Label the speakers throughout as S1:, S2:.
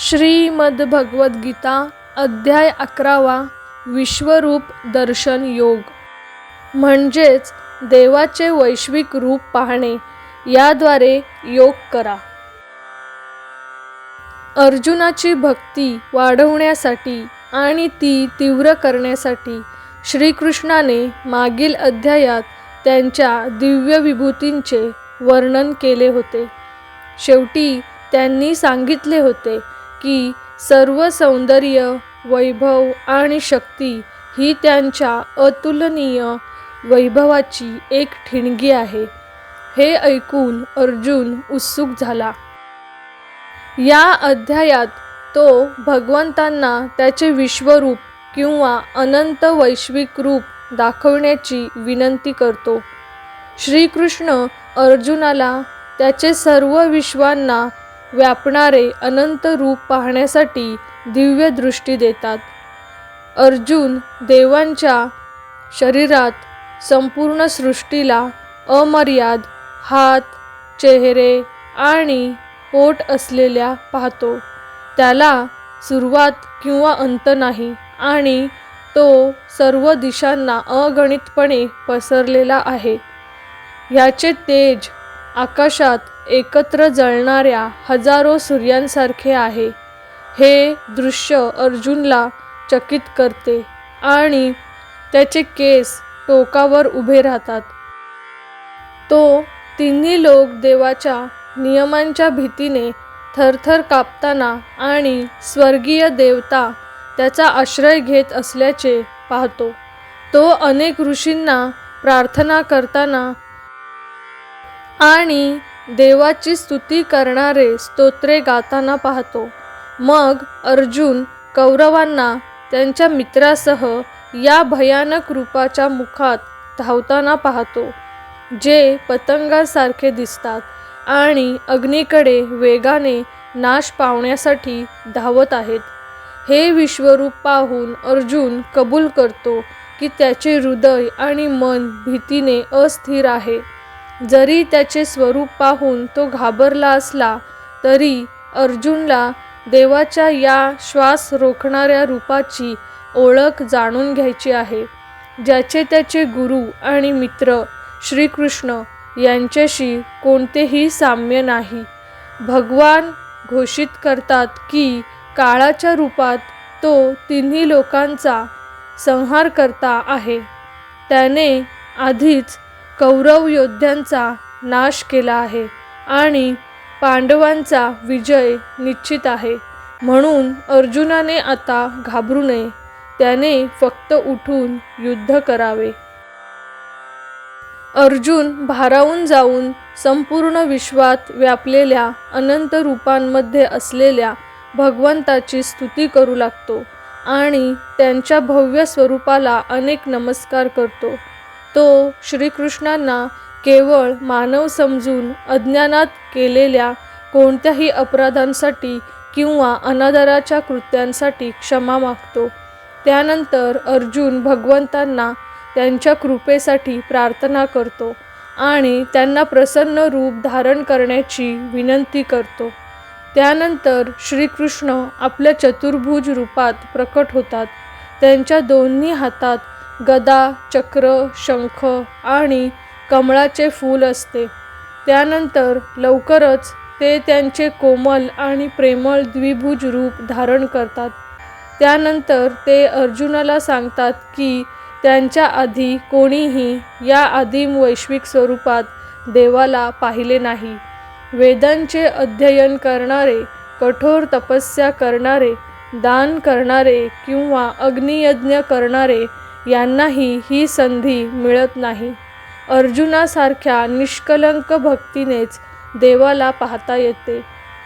S1: श्रीमद्भगवद्गीता अध्याय 11 विश्वरूप दर्शन योग, म्हणजेच देवाचे वैश्विक रूप पाहणे, याद्वारे योग करा. अर्जुनाची भक्ती वाढवण्यासाठी आणि ती तीव्र करण्यासाठी श्रीकृष्णाने मागील अध्यायात त्यांच्या दिव्य विभूतींचे वर्णन केले होते. शेवटी त्यांनी सांगितले होते की सर्व सौंदर्य, वैभव आणि शक्ती ही त्यांच्या अतुलनीय वैभवाची एक ठिणगी आहे. हे ऐकून अर्जुन उत्सुक झाला. या अध्यायात तो भगवंतांना त्याचे विश्वरूप किंवा अनंत वैश्विक रूप दाखवण्याची विनंती करतो. श्रीकृष्ण अर्जुनाला त्याचे सर्व विश्वांना व्यापणारे अनंत रूप पाहण्यासाठी दिव्य दृष्टी देतात. अर्जुन देवांच्या शरीरात संपूर्ण सृष्टीला अमर्याद हात, चेहरे आणि पोट असलेल्या पाहतो. त्याला सुरुवात किंवा अंत नाही आणि तो सर्व दिशांना अगणितपणे पसरलेला आहे. याचे तेज आकाशात एकत्र जळणाऱ्या हजारो सूर्यांसारखे आहे. हे दृश्य अर्जुनला चकित करते आणि त्याचे केस टोकावर उभे राहतात. तो तिन्ही लोक देवाच्या नियमांच्या भीतीने थरथर कापताना आणि स्वर्गीय देवता त्याचा आश्रय घेत असल्याचे पाहतो. तो अनेक ऋषींना प्रार्थना करताना आणि देवाची स्तुती करणारे स्तोत्रे गाताना पाहतो. मग अर्जुन कौरवांना त्यांच्या मित्रासह या भयानक रूपाच्या मुखात धावताना पाहतो, जे पतंगासारखे दिसतात आणि अग्नीकडे वेगाने नाश पावण्यासाठी धावत आहेत. हे विश्वरूप पाहून अर्जुन कबूल करतो की त्याचे हृदय आणि मन भीतीने अस्थिर आहे. जरी त्याचे स्वरूप पाहून तो घाबरला असला तरी अर्जुनला देवाच्या या श्वास रोखणाऱ्या रूपाची ओळख जाणून घ्यायची आहे, ज्याचे त्याचे गुरु आणि मित्र श्रीकृष्ण यांच्याशी कोणतेही साम्य नाही. भगवान घोषित करतात की काळाच्या रूपात तो तिन्ही लोकांचा संहार करता आहे. त्याने आधीच कौरव योद्ध्यांचा नाश केला आहे आणि पांडवांचा विजय निश्चित आहे. म्हणून अर्जुनाने आता घाबरू नये. त्याने फक्त उठून युद्ध करावे. अर्जुन भारावून जाऊन संपूर्ण विश्वात व्यापलेल्या अनंत रूपांमध्ये असलेल्या भगवंताची स्तुती करू लागतो आणि त्यांच्या भव्य स्वरूपाला अनेक नमस्कार करतो. तो श्रीकृष्णांना केवळ मानव समजून अज्ञानात केलेल्या कोणत्याही अपराधांसाठी किंवा अनादराच्या कृत्यांसाठी क्षमा मागतो. त्यानंतर अर्जुन भगवंतांना त्यांच्या कृपेसाठी प्रार्थना करतो आणि त्यांना प्रसन्न रूप धारण करण्याची विनंती करतो. त्यानंतर श्रीकृष्ण आपल्या चतुर्भुज रूपात प्रकट होतात. त्यांच्या दोन्ही हातात गदा, चक्र, शंख आणि कमळाचे फूल असते. त्यानंतर लवकरच ते त्यांचे कोमल आणि प्रेमळ द्विभुज रूप धारण करतात. त्यानंतर ते अर्जुनाला सांगतात की त्यांच्या आधी कोणीही या आदिम वैश्विक स्वरूपात देवाला पाहिले नाही. वेदांचे अध्ययन करणारे, कठोर तपस्या करणारे, दान करणारे किंवा अग्नियज्ञ करणारे यांनाही ही संधी मिळत नाही. अर्जुनासारख्या निष्कलंक भक्तीनेच देवाला पाहता येते,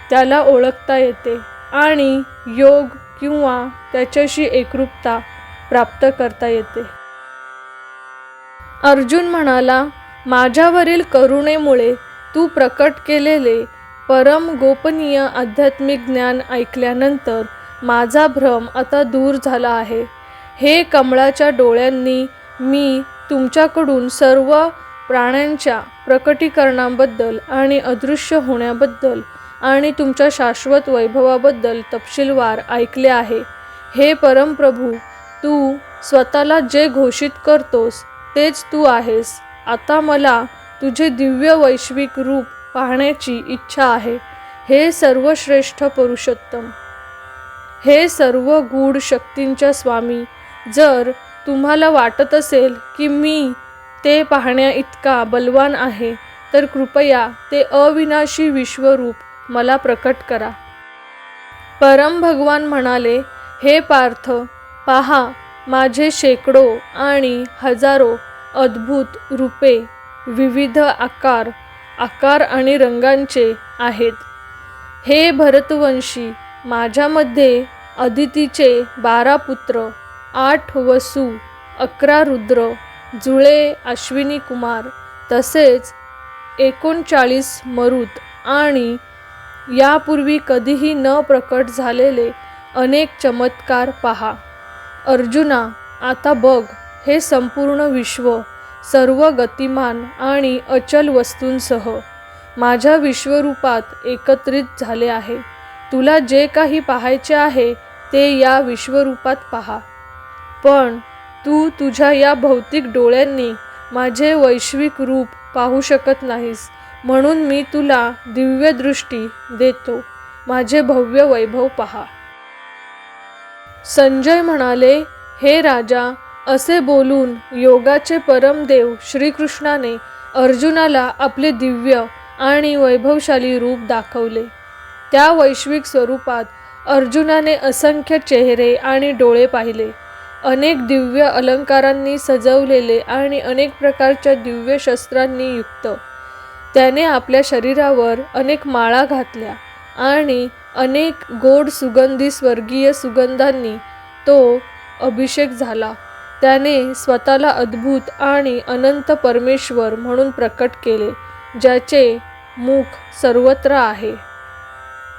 S1: त्याला ओळखता येते आणि योग किंवा त्याच्याशी एकरूपता प्राप्त करता येते. अर्जुन म्हणाला, माझ्यावरील करुणेमुळे तू प्रकट केलेले परम गोपनीय आध्यात्मिक ज्ञान ऐकल्यानंतर माझा भ्रम आता दूर झाला आहे. हे कमळाच्या डोळ्यांनी मी तुमच्याकडून सर्व प्राण्यांच्या प्रकटीकरणाबद्दल आणि अदृश्य होण्याबद्दल आणि तुमच्या शाश्वत वैभवाबद्दल तपशीलवार ऐकले आहे. हे परमप्रभू, तू स्वतःला जे घोषित करतोस तेच तू आहेस. आता मला तुझे दिव्य वैश्विक रूप पाहण्याची इच्छा आहे. हे सर्वश्रेष्ठ पुरुषोत्तम, हे सर्व गूढ शक्तींच्या स्वामी, जर तुम्हाला वाटत असेल की मी ते पाहण्या इतका बलवान आहे, तर कृपया ते अविनाशी विश्वरूप मला प्रकट करा. परम भगवान म्हणाले, हे पार्थ, पहा, माझे शेकडो आणि हजारो अद्भुत रूपे विविध आकार आणि रंगांचे आहेत. हे भरतवंशी, माझ्यामध्ये अदितीचे 12 पुत्र, 8 वसु, 11 रुद्र, जुळे अश्विनी कुमार, तसेच 39 मरुत आणि यापूर्वी कधीही न प्रकट झालेले अनेक चमत्कार पहा. अर्जुना, आता बघ, हे संपूर्ण विश्व सर्व गतिमान आणि अचल वस्तूंसह माझ्या विश्वरूपात एकत्रित झाले आहे. तुला जे काही पाहायचे आहे ते या विश्वरूपात पहा, पण तू तुझ्या या भौतिक डोळ्यांनी माझे वैश्विक रूप पाहू शकत नाहीस, म्हणून मी तुला दिव्य दृष्टी देतो. माझे भव्य वैभव पहा. संजय म्हणाले, हे राजा, असे बोलून योगाचे परमदेव श्रीकृष्णाने अर्जुनाला आपले दिव्य आणि वैभवशाली रूप दाखवले. त्या वैश्विक स्वरूपात अर्जुनाने असंख्य चेहरे आणि डोळे पाहिले. अनेक दिव्य अलंकारांनी सजवलेले आणि अनेक प्रकारच्या दिव्य शस्त्रांनी युक्त त्याने आपल्या शरीरावर अनेक माळा घातल्या आणि अनेक गोड सुगंधी स्वर्गीय सुगंधांनी तो अभिषेक झाला. त्याने स्वतःला अद्भुत आणि अनंत परमेश्वर म्हणून प्रकट केले, ज्याचे मुख सर्वत्र आहे.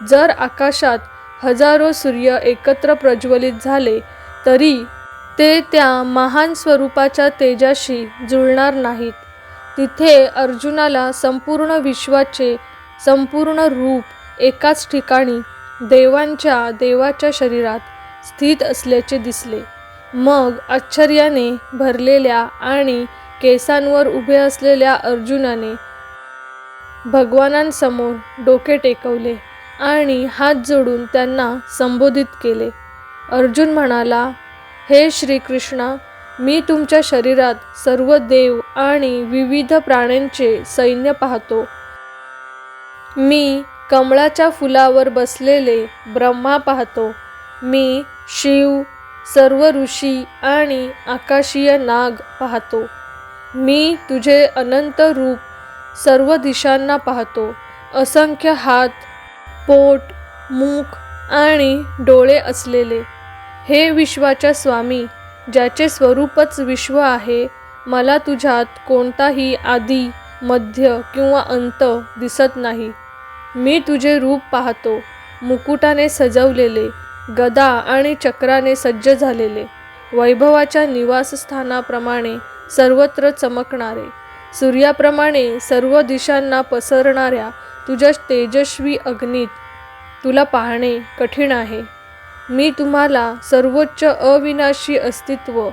S1: जर आकाशात हजारो सूर्य एकत्र प्रज्वलित झाले तरी ते त्या महान स्वरूपाच्या तेजाशी जुळणार नाहीत. तिथे अर्जुनाला संपूर्ण विश्वाचे संपूर्ण रूप एकाच ठिकाणी देवाच्या शरीरात स्थित असल्याचे दिसले. मग आश्चर्याने भरलेल्या आणि केसांवर उभे असलेल्या अर्जुनाने भगवानांसमोर डोके टेकवले आणि हात जोडून त्यांना संबोधित केले. अर्जुन म्हणाला, हे श्रीकृष्णा, मी तुमच्या शरीरात सर्व देव आणि विविध प्राण्यांचे सैन्य पाहतो. मी कमळाच्या फुलावर बसलेले ब्रह्मा पाहतो. मी शिव, सर्व ऋषी आणि आकाशीय नाग पाहतो. मी तुझे अनंत रूप सर्व दिशांना पाहतो. असंख्य हात, पोट, मुख आणि डोळे असलेले हे विश्वाच्या स्वामी, ज्याचे स्वरूपच विश्व आहे, मला तुझ्यात कोणताही आदी, मध्य किंवा अंत दिसत नाही. मी तुझे रूप पाहतो, मुकुटाने सजवलेले, गदा आणि चक्राने सज्ज झालेले, वैभवाच्या निवासस्थानाप्रमाणे सर्वत्र चमकणारे, सूर्याप्रमाणे सर्व दिशांना पसरणाऱ्या तुझ्या तेजस्वी अग्नीत तुला पाहणे कठीण आहे. मी तुम्हाला सर्वोच्च अविनाशी अस्तित्व,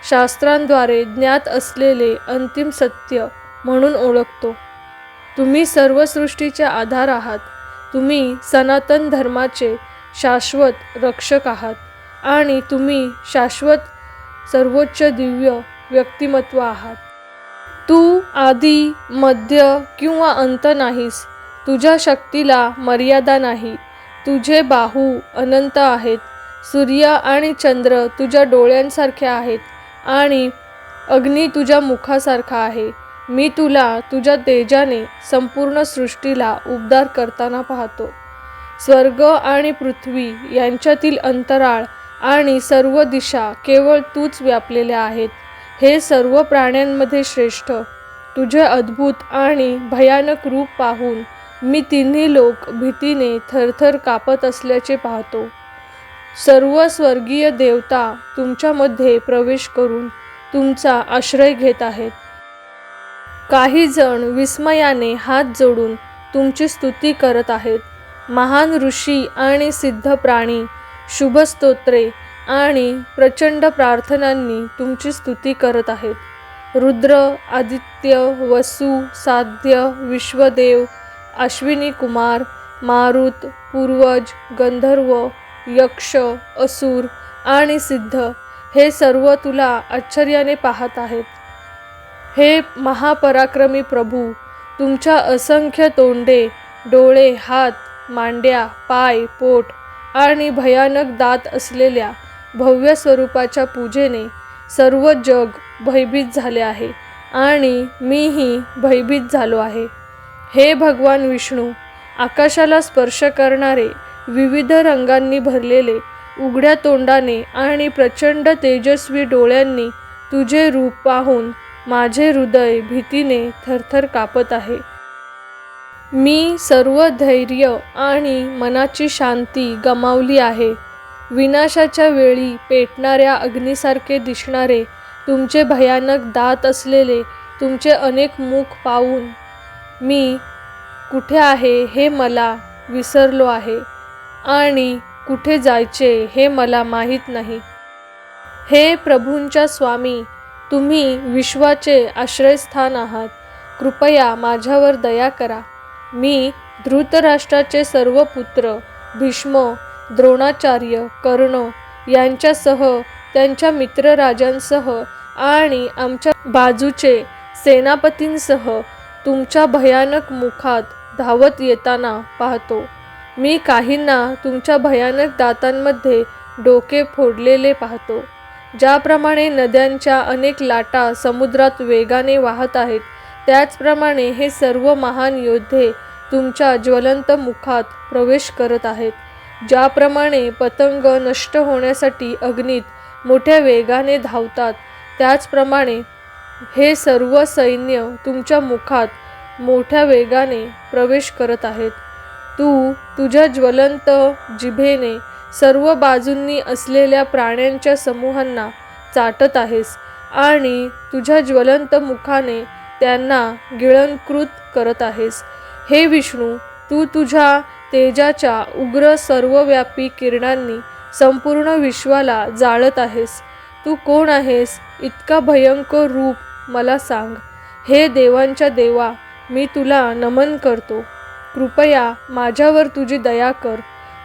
S1: शास्त्रांद्वारे ज्ञात असलेले अंतिम सत्य म्हणून ओळखतो. तुम्ही सर्व सृष्टीचे आधार आहात. तुम्ही सनातन धर्माचे शाश्वत रक्षक आहात आणि तुम्ही शाश्वत सर्वोच्च दिव्य व्यक्तिमत्व आहात. तू आदी, मध्य किंवा अंत नाहीस. तुझ्या शक्तीला मर्यादा नाही. तुझे बाहू अनंत आहेत. सूर्य आणि चंद्र तुझ्या डोळ्यांसारखे आहेत आणि अग्नी तुझ्या मुखासारखा आहे. मी तुला तुझ्या तेजाने संपूर्ण सृष्टीला उबदार करताना पाहतो. स्वर्ग आणि पृथ्वी यांच्यातील अंतराळ आणि सर्व दिशा केवळ तूच व्यापलेल्या आहेत. हे सर्व प्राण्यांमध्ये श्रेष्ठ, तुझे अद्भुत आणि भयानक रूप पाहून मी तिन्ही लोक भीतीने थरथर कापत असल्याचे पाहतो. सर्व स्वर्गीय देवता तुमच्यामध्ये प्रवेश करून तुमचा आश्रय घेत आहेत. काही जण विस्मयाने हात जोडून तुमची स्तुती करत आहेत महान ऋषी आणि सिद्ध प्राणी शुभस्तोत्रे आणि प्रचंड प्रार्थनांनी तुमची स्तुती करत आहेत। रुद्र, आदित्य, वसु, साध्य, विश्वदेव, अश्विनी कुमार, मारुत, पूर्वज, गंधर्व, यक्ष, असुर आणि सिद्ध हे सर्व तुला आश्चर्याने पाहत आहेत। हे महापराक्रमी प्रभू, तुमच्या असंख्य तोंडे, डोळे, हात, मांड्या, पाय, पोट आणि भयानक दात असलेल्या भव्य स्वरूपाच्या पूजेने सर्व जग भयभीत झाले आहे आणि मीही भयभीत झालो आहे। हे भगवान विष्णू, आकाशाला स्पर्श करणारे, विविध रंगांनी भरलेले, उघड्या तोंडाने आणि प्रचंड तेजस्वी डोळ्यांनी तुझे रूप पाहून माझे हृदय भीतीने थरथर कापत आहे। मी सर्व धैर्य आणि मनाची शांती गमावली आहे। विनाशाच्या वेळी पेटणाऱ्या अग्नीसारखे दिसणारे तुमचे भयानक दात असलेले तुमचे अनेक मुख पाहून मी कुठे आहे हे मला विसरलो आहे आणि कुठे जायचे हे मला माहीत नाही। हे प्रभूंच्या स्वामी, तुम्ही विश्वाचे आश्रयस्थान आहात, कृपया माझ्यावर दया करा। मी धृतराष्ट्राचे सर्व पुत्र भीष्म, द्रोणाचार्य, कर्ण यांच्यासह त्यांच्या मित्रराजांसह आणि आमच्या बाजूचे सेनापतींसह तुमच्या भयानक मुखात धावत येताना पाहतो। मी काहींना तुमच्या भयानक दातांमध्ये डोके फोडलेले पाहतो। ज्याप्रमाणे नद्यांच्या अनेक लाटा समुद्रात वेगाने वाहत आहेत, त्याचप्रमाणे हे सर्व महान योद्धे तुमच्या ज्वलंत मुखात प्रवेश करत आहेत। ज्याप्रमाणे पतंग नष्ट होण्यासाठी अग्नीत मोठ्या वेगाने धावतात, त्याचप्रमाणे हे सर्व सैन्य तुमच्या मुखात मोठ्या वेगाने प्रवेश करत आहेत। तू तुझ्या ज्वलंत जिभेने सर्व बाजूंनी असलेल्या प्राण्यांच्या समूहांना चाटत आहेस आणि तुझ्या ज्वलंत मुखाने त्यांना गिळंकृत करत आहेस। हे विष्णू, तू तुझ्या तेजाच्या उग्र सर्वव्यापी किरणांनी संपूर्ण विश्वाला जाळत आहेस। तू कोण आहेस? इतका भयंकर रूप मला सांग। हे देवांच्या देवा, मी तुला नमन करतो। कृपया माझ्यावर तुझी दया कर।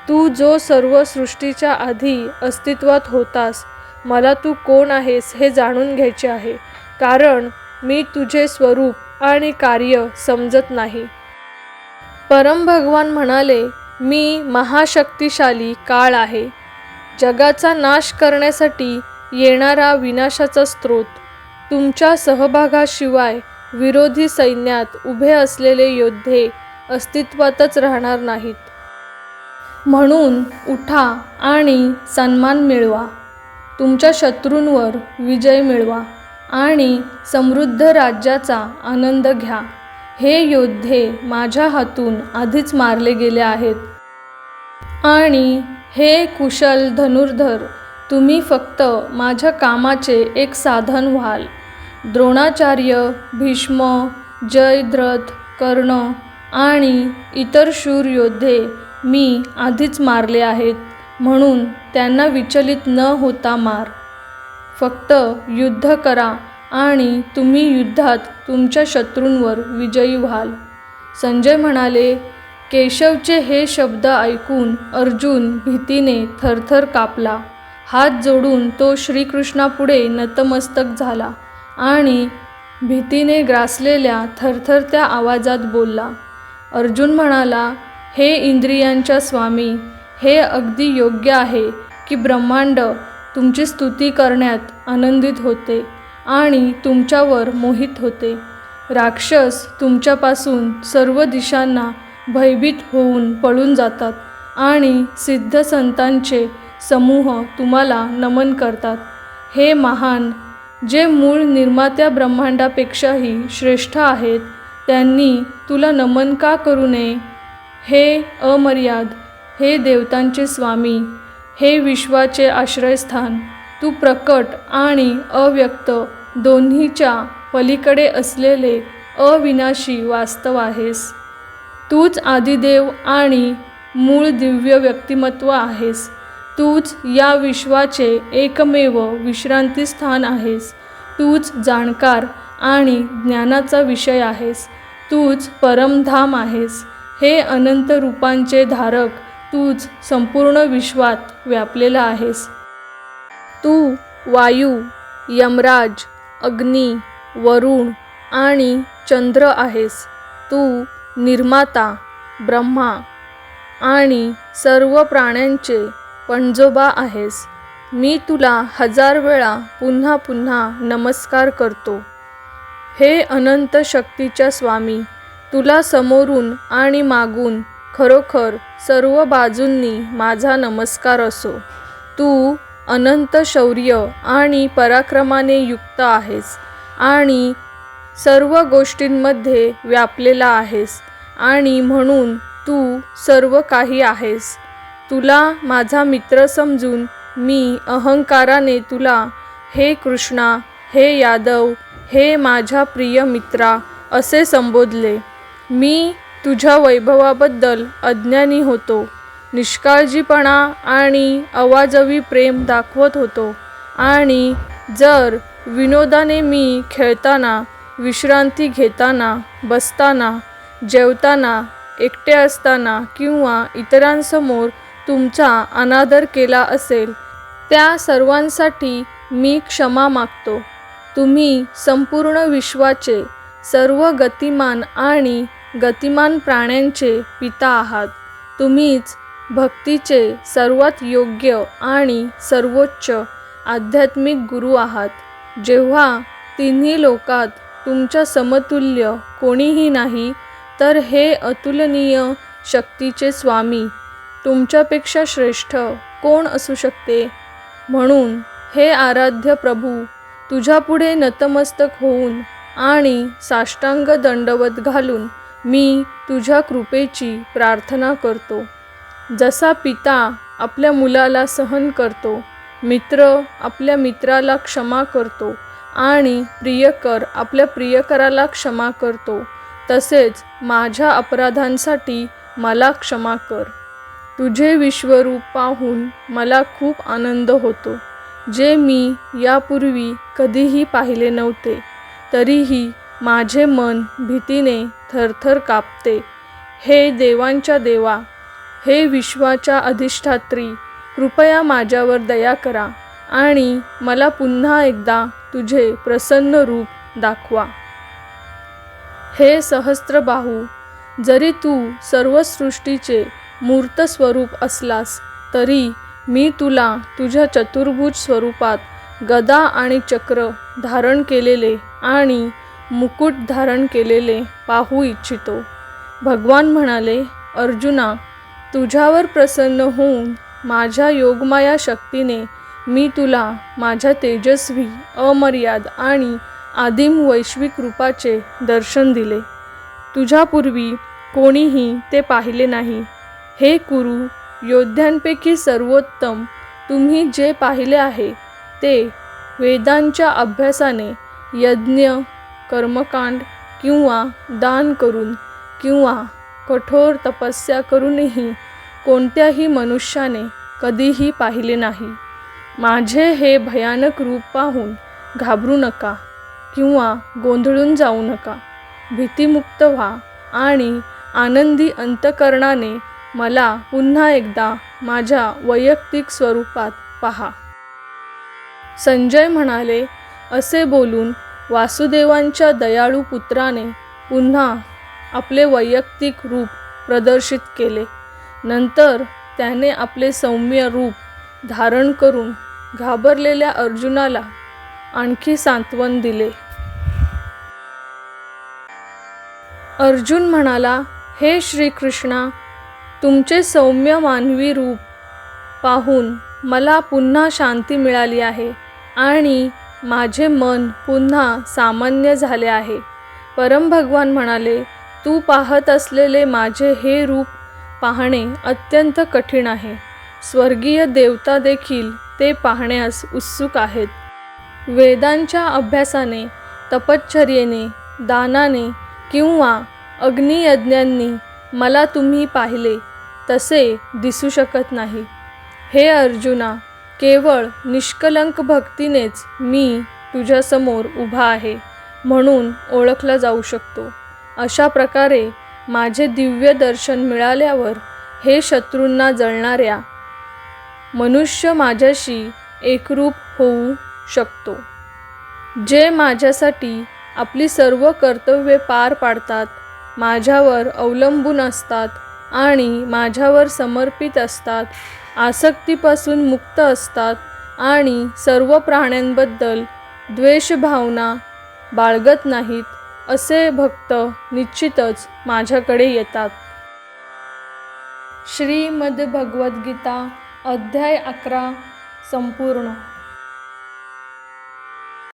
S1: तू जो सर्व सृष्टीच्या आधी अस्तित्वात होतास, मला तू कोण आहेस हे जाणून घ्यायचे आहे, कारण मी तुझे स्वरूप आणि कार्य समजत नाही। परम भगवान म्हणाले, मी महाशक्तिशाली काळ आहे, जगाचा नाश करण्यासाठी येणारा विनाशाचा स्रोत। तुमच्या सहभागाशिवाय विरोधी सैन्यात उभे असलेले योद्धे अस्तित्वातच राहणार नाहीत। म्हणून उठा आणि सन्मान मिळवा, तुमच्या शत्रूंवर विजय मिळवा आणि समृद्ध राज्याचा आनंद घ्या। हे योद्धे माझ्या हातून आधीच मारले गेले आहेत आणि हे कुशल धनुर्धर, तुम्ही फक्त माझ्या कामाचे एक साधन व्हाल। द्रोणाचार्य, भीष्म, जयद्रथ, कर्ण आणि इतर शूर योद्धे मी आधीच मारले आहेत, म्हणून त्यांना विचलित न होता मार। फक्त युद्ध करा आणि तुम्ही युद्धात तुमच्या शत्रूंवर विजयी व्हाल। संजय म्हणाले, केशवचे हे शब्द ऐकून अर्जुन भीतीने थरथर कापला। हात जोडून तो श्रीकृष्णापुढे नतमस्तक झाला आणि भीतीने ग्रासलेल्या थरथरत्या आवाजात बोलला। अर्जुन म्हणाला, हे इंद्रियांच्या स्वामी, हे अगदी योग्य आहे की ब्रह्मांड तुमची स्तुती करण्यात आनंदित होते आणि तुमच्यावर मोहित होते। राक्षस तुमच्यापासून सर्व दिशांना भयभीत होऊन पळून जातात आणि सिद्ध संतांचे समूह तुम्हाला नमन करतात। हे महान, जे मूळ निर्मात्या ब्रह्मांडापेक्षाही श्रेष्ठ आहेत, त्यांनी तुला नमन का करू नये? हे अमर्याद, हे देवतांचे स्वामी, हे विश्वाचे आश्रयस्थान, तू प्रकट आणि अव्यक्त दोन्हीच्या पलीकडे असलेले अविनाशी वास्तव आहेस। तूच आदिदेव आणि मूळ दिव्य व्यक्तिमत्व आहेस. तूच या विश्वाचे एकमेव विश्रांतीस्थान आहेस. तूच जाणकार आणि ज्ञानाचा विषय आहेस. तूच परमधाम आहेस. हे अनंत रूपांचे धारक तूच संपूर्ण विश्वात व्यापलेला आहेस. तू वायू, यमराज, अग्नी, वरुण आणि चंद्र आहेस. तू निर्माता, ब्रह्मा आणि सर्व प्राण्यांचे पणजोबा आहेस. मी तुला 1000 वेळा पुन्हा पुन्हा नमस्कार करतो. हे अनंत शक्तीच्या स्वामी, तुला समोरून आणि मागून खरोखर सर्व बाजूंनी माझा नमस्कार असो. तू अनंत शौर्य आणि पराक्रमाने युक्त आहेस आणि सर्व गोष्टींमध्ये व्यापलेला आहेस आणि म्हणून तू सर्व काही आहेस. तुला माझा मित्र समजून मी अहंकाराने तुला हे कृष्णा, हे यादव, हे माझ्या प्रिय मित्रा असे संबोधले. मी तुझ्या वैभवाबद्दल अज्ञानी होतो. निष्काळजीपणा आणि अवाजवी प्रेम दाखवत होतो आणि जर विनोदाने मी खेळताना, विश्रांती घेताना, बसताना, जेवताना, एकटे असताना किंवा इतरांसमोर तुमचा अनादर केला असेल, त्या सर्वांसाठी मी क्षमा मागतो. तुम्ही संपूर्ण विश्वाचे सर्व गतिमान आणि गतिमान प्राण्यांचे पिता आहात. तुम्हीच भक्तीचे सर्वात योग्य आणि सर्वोच्च आध्यात्मिक गुरु आहात. जेव्हा तिन्ही लोकात तुमच्या समतुल्य कोणीही नाही, तर हे अतुलनीय शक्तीचे स्वामी, तुमच्यापेक्षा श्रेष्ठ कोण असू शकते? म्हणून हे आराध्य प्रभू, तुझ्यापुढे नतमस्तक होऊन आणि साष्टांग दंडवत घालून मी तुझ्या कृपेची प्रार्थना करतो. जसा पिता आपल्या मुलाला सहन करतो, मित्र आपल्या मित्राला क्षमा करतो आणि प्रियकर आपल्या प्रियकराला क्षमा करतो, तसेच माझ्या अपराधांसाठी मला क्षमा कर. तुझे विश्वरूप पाहून मला खूप आनंद होतो, जे मी यापूर्वी कधीही पाहिले नव्हते. तरीही माझे मन भीतीने थरथर कापते. हे देवांच्या देवा, हे विश्वाच्या अधिष्ठात्री, कृपया माझ्यावर दया करा आणि मला पुन्हा एकदा तुझे प्रसन्न रूप दाखवा. हे सहस्त्रबाहू, जरी तू सर्व सृष्टीचे मूर्त स्वरूप असलास, तरी मी तुला तुझ्या चतुर्भुज स्वरूपात गदा आणि चक्र धारण केलेले आणि मुकुट धारण केलेले पाहू इच्छितो. भगवान म्हणाले, अर्जुना, तुझ्यावर प्रसन्न होऊन माझ्या योगमाया शक्तीने मी तुला माझ्या तेजस्वी, अमर्याद आणि आदिम वैश्विक रूपाचे दर्शन दिले. तुझ्यापूर्वी कोणीही ते पाहिले नाही. हे कुरु, योद्ध्यांपैकी सर्वोत्तम, तुम्ही जे पाहिले आहे ते वेदांच्या अभ्यासाने, यज्ञ, कर्मकांड किंवा दान करून किंवा कठोर तपस्या करूनही कोणत्याही मनुष्याने कधीही पाहिले नाही. माझे हे भयानक रूप पाहून घाबरू नका किंवा गोंधळून जाऊ नका. भीतीमुक्त व्हा आणि आनंदी अंतकरणाने मला पुन्हा एकदा माझ्या वैयक्तिक स्वरूपात पहा. संजय म्हणाले, असे बोलून वासुदेवांच्या दयाळू पुत्राने पुन्हा आपले वैयक्तिक रूप प्रदर्शित केले. नंतर त्याने आपले सौम्य रूप धारण करून घाबरलेल्या अर्जुनाला आणखी सांत्वन दिले. अर्जुन म्हणाला, हे श्रीकृष्णा, तुमचे सौम्य मानवी रूप पाहून मला पुन्हा शांती मिळाली आहे आणि माझे मन पुन्हा सामान्य झाले आहे. परमभगवान म्हणाले, तू पाहत असलेले माझे हे रूप पाहणे अत्यंत कठीण आहे. स्वर्गीय देवता देखील ते पाहण्यास उत्सुक आहेत. वेदांच्या अभ्यासाने, तपश्चर्येने, दानाने किंवा अग्नियज्ञांनी मला तुम्ही पाहिले, तसे दिसू शकत नाही. हे अर्जुना, केवळ निष्कलंक भक्तीनेच मी तुझ्यासमोर उभा आहे म्हणून ओळखला जाऊ शकतो. अशा प्रकारे माझे दिव्य दर्शन मिळाल्यावर हे शत्रूंना जळणाऱ्या मनुष्य माझ्याशी एकरूप होऊ शकतो. जे माझ्यासाठी आपली सर्व कर्तव्ये पार पाडतात, माझ्यावर अवलंबून असतात आणि माझ्यावर समर्पित असतात, आसक्तीपासून मुक्त असतात आणि सर्व प्राण्यांबद्दल द्वेषभावना बाळगत नाहीत, असे भक्त निश्चितच माझ्याकडे येतात. श्रीमद्भगवद्गीता अध्याय 11 संपूर्ण.